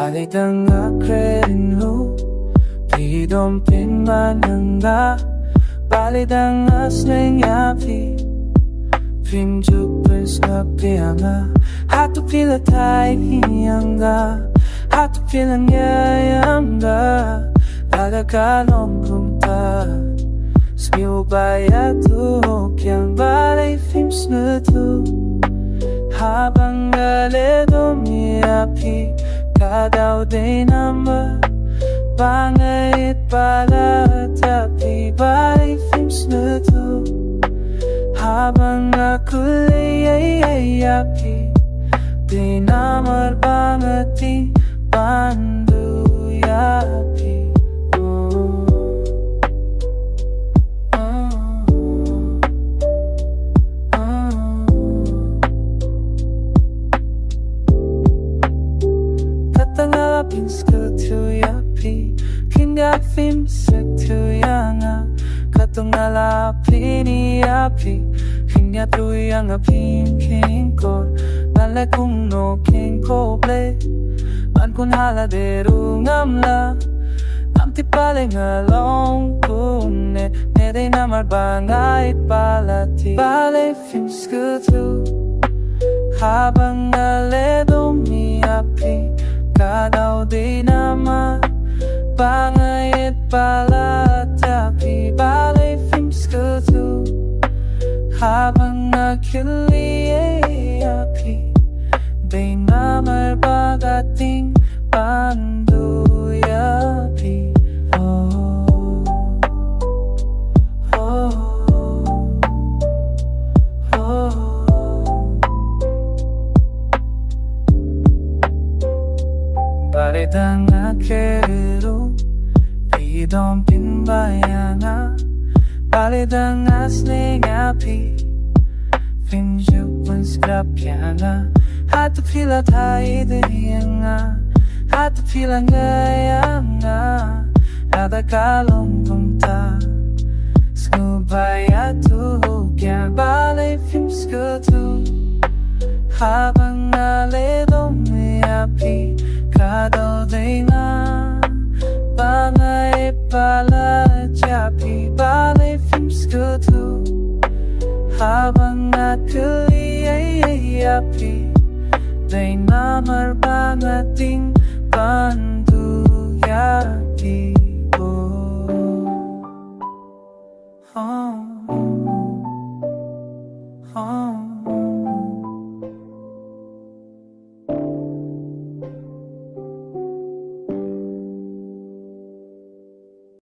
Balei tengah kredinhu Pidom pin mananga Balei tengah snengya Phim jupin snapyanga Hatu pila tai hiyanga Hatu pila ngayanga Ada kalong kumta Smiu bayatu Kyang balei phim sngeewthhuh Habang galedo miapi Kadaw day nama Bangait pala tapi balei phim sngeewthhuh Habang ako'y api Di namar bangati panduyapi Katangala phim sngeewthhuh yapi Kinga phim sngeewthhuh yanga Katangala phini yapi Hinga tuyang phim king ko Nala kung no king ko ble Man kun hala deru ngamla Namti pale ngalong kune Nede namar bangay palati Balei phim sngeewthhuh Habang ngaledo miapi Kadaw di nama Bangay palati Balei phim sngeewthhuh Habang ako'y api Di namar bagating panduyapi Balei tengah kredinhu Pidom pin bayanga Balei tengah snengya Phim jupin snapyanga Hatu pila tai hiyanga Hatu pila ngayanga Ada kalong kumta Smiu bayatu Kyang balei phim sngeewthhuh Habang ngaledo miapi Kadaw day na Bangay pala japi Balei phim sngeewthhuh Habang ako'y api Di namar bagating panduyapi Oh